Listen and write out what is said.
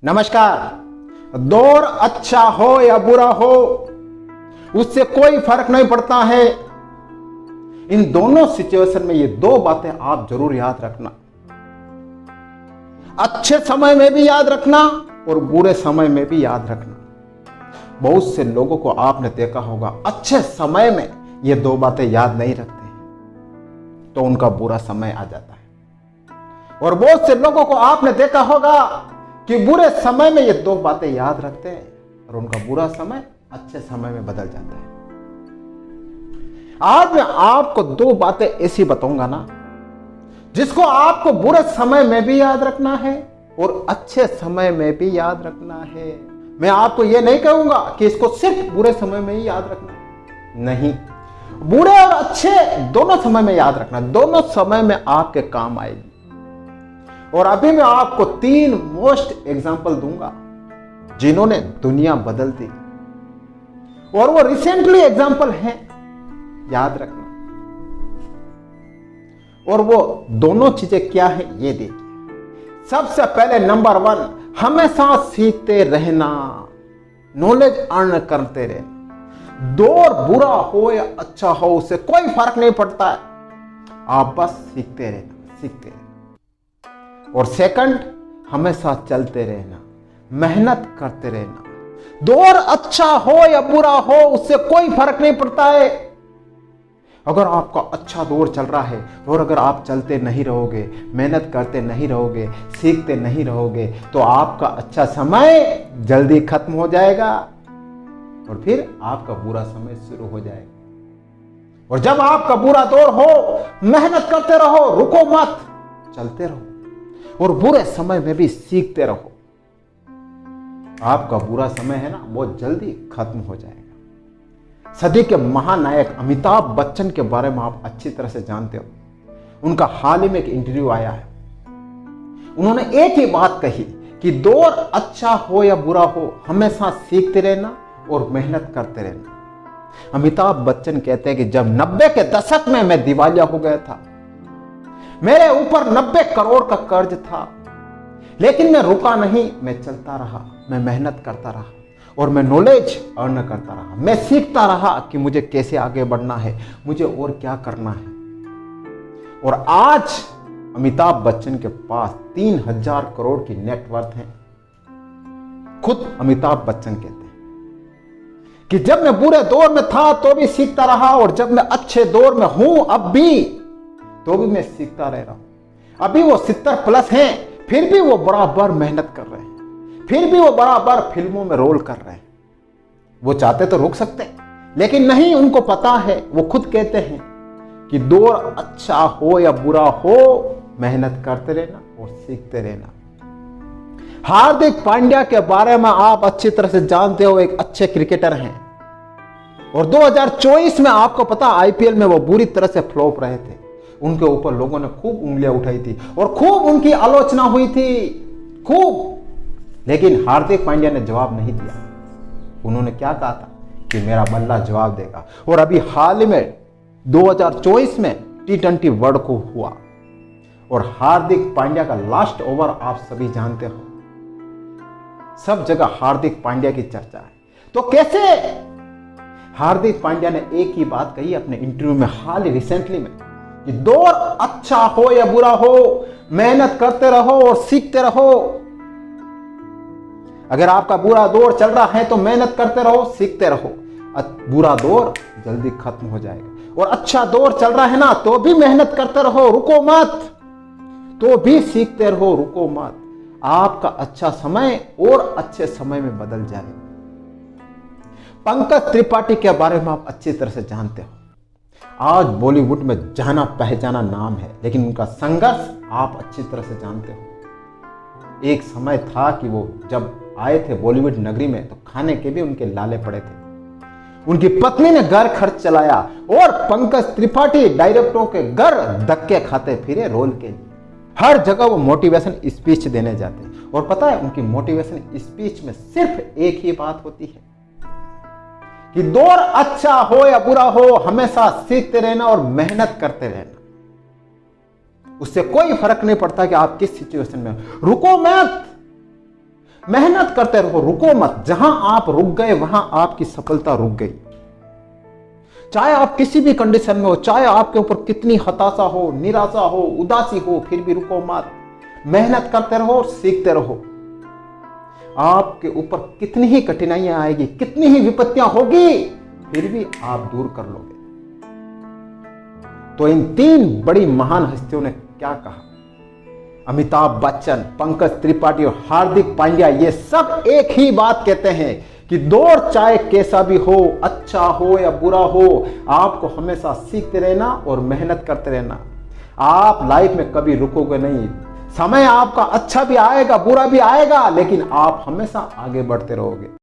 नमस्कार। दौर अच्छा हो या बुरा हो उससे कोई फर्क नहीं पड़ता है। इन दोनों सिचुएशन में ये दो बातें आप जरूर याद रखना। अच्छे समय में भी याद रखना और बुरे समय में भी याद रखना। बहुत से लोगों को आपने देखा होगा अच्छे समय में ये दो बातें याद नहीं रखते हैं तो उनका बुरा समय आ जाता है, और बहुत से लोगों को आपने देखा होगा कि बुरे समय में ये दो बातें याद रखते हैं और उनका बुरा समय अच्छे समय में बदल जाता है। आज मैं आपको दो बातें ऐसी बताऊंगा ना जिसको आपको बुरे समय में भी याद रखना है और अच्छे समय में भी याद रखना है। मैं आपको यह नहीं कहूंगा कि इसको सिर्फ बुरे समय में ही याद रखना, नहीं, बुरे और अच्छे दोनों समय में याद रखना, दोनों समय में आपके काम आएगी। और अभी मैं आपको 3 मोस्ट एग्जाम्पल दूंगा जिन्होंने दुनिया बदल दी, और वो रिसेंटली एग्जाम्पल हैं, याद रखना। और वो दोनों चीजें क्या है ये देखिए। सबसे पहले नंबर 1, हमेशा सीखते रहना, नॉलेज अर्न करते रहना। दौर बुरा हो या अच्छा हो उससे कोई फर्क नहीं पड़ता है, आप बस सीखते रहना। और सेकंड, हमेशा चलते रहना, मेहनत करते रहना। दौर अच्छा हो या बुरा हो उससे कोई फर्क नहीं पड़ता है। अगर आपका अच्छा दौर चल रहा है और अगर आप चलते नहीं रहोगे, मेहनत करते नहीं रहोगे, सीखते नहीं रहोगे तो आपका अच्छा समय जल्दी खत्म हो जाएगा और फिर आपका बुरा समय शुरू हो जाएगा। और जब आपका बुरा दौर हो, मेहनत करते रहो, रुको मत, चलते रहो और बुरे समय में भी सीखते रहो। आपका बुरा समय है ना वो जल्दी खत्म हो जाएगा। सदी के महानायक अमिताभ बच्चन के बारे में आप अच्छी तरह से जानते हो। उनका हाल ही में एक इंटरव्यू आया है, उन्होंने एक ही बात कही कि दौर अच्छा हो या बुरा हो हमेशा सीखते रहना और मेहनत करते रहना। अमिताभ बच्चन कहते हैं कि जब 90 के दशक में मैं दिवालिया हो गया था, मेरे ऊपर 90 करोड़ का कर्ज था, लेकिन मैं रुका नहीं, मैं चलता रहा, मैं मेहनत करता रहा और मैं नॉलेज अर्न करता रहा। मैं सीखता रहा कि मुझे कैसे आगे बढ़ना है, मुझे और क्या करना है। और आज अमिताभ बच्चन के पास 3000 करोड़ की नेटवर्थ है। खुद अमिताभ बच्चन कहते हैं कि जब मैं बुरे दौर में था तो भी सीखता रहा और जब मैं अच्छे दौर में हूं अब भी तो भी मैं सीखता रह रहा हूं। अभी वो 70+ हैं, फिर भी वो बराबर मेहनत कर रहे हैं, फिर भी वो बराबर फिल्मों में रोल कर रहे हैं। वो चाहते तो रुक सकते लेकिन नहीं, उनको पता है, वो खुद कहते हैं कि दौर अच्छा हो या बुरा हो मेहनत करते रहना और सीखते रहना। हार्दिक पांड्या के बारे में आप अच्छी तरह से जानते हो, एक अच्छे क्रिकेटर हैं और 2024 में आपको पता आईपीएल में वो बुरी तरह से फ्लॉप रहे थे। उनके ऊपर लोगों ने खूब उंगलियां उठाई थी और खूब उनकी आलोचना हुई थी, खूब। लेकिन हार्दिक पांड्या ने जवाब नहीं दिया। उन्होंने क्या कहा था कि मेरा बल्ला जवाब देगा। और अभी हाल ही में 2024 में T20 वर्ल्ड कप हुआ और हार्दिक पांड्या का लास्ट ओवर आप सभी जानते हो, सब जगह हार्दिक पांड्या की चर्चा है। तो कैसे हार्दिक पांड्या ने एक ही बात कही अपने इंटरव्यू में हाल ही रिसेंटली में कि दौर अच्छा हो या बुरा हो मेहनत करते रहो और सीखते रहो। अगर आपका बुरा दौर चल रहा है तो मेहनत करते रहो, सीखते रहो, बुरा दौर जल्दी खत्म हो जाएगा। और अच्छा दौर चल रहा है ना तो भी मेहनत करते रहो, रुको मत, तो भी सीखते रहो, रुको मत। आपका अच्छा समय और अच्छे समय में बदल जाएगा। पंकज त्रिपाठी के बारे में आप अच्छी तरह से जानते हो। आज बॉलीवुड में जाना पहचाना नाम है, लेकिन उनका संघर्ष आप अच्छी तरह से जानते हो। एक समय था कि वो जब आए थे बॉलीवुड नगरी में तो खाने के भी उनके लाले पड़े थे। उनकी पत्नी ने घर खर्च चलाया और पंकज त्रिपाठी डायरेक्टरों के घर धक्के खाते फिरे रोल के लिए। हर जगह वो मोटिवेशन स्पीच देने जाते और पता है उनकी मोटिवेशन स्पीच में सिर्फ एक ही बात होती है कि दौर अच्छा हो या बुरा हो हमेशा सीखते रहना और मेहनत करते रहना। उससे कोई फर्क नहीं पड़ता कि आप किस सिचुएशन में हो। रुको मत, मेहनत करते रहो, रुको मत। जहां आप रुक गए वहां आपकी सफलता रुक गई। चाहे आप किसी भी कंडीशन में हो, चाहे आपके ऊपर कितनी हताशा हो, निराशा हो, उदासी हो, फिर भी रुको मत। मेहनत करते रहो और सीखते रहो। आपके ऊपर कितनी ही कठिनाइयां आएगी, कितनी ही विपत्तियां होगी, फिर भी आप दूर कर लोगे। तो इन 3 बड़ी महान हस्तियों ने क्या कहा? अमिताभ बच्चन, पंकज त्रिपाठी और हार्दिक पांड्या, ये सब एक ही बात कहते हैं कि दौर चाहे कैसा भी हो, अच्छा हो या बुरा हो, आपको हमेशा सीखते रहना और मेहनत करते रहना। आप लाइफ में कभी रुकोगे नहीं। समय आपका अच्छा भी आएगा, बुरा भी आएगा, लेकिन आप हमेशा आगे बढ़ते रहोगे।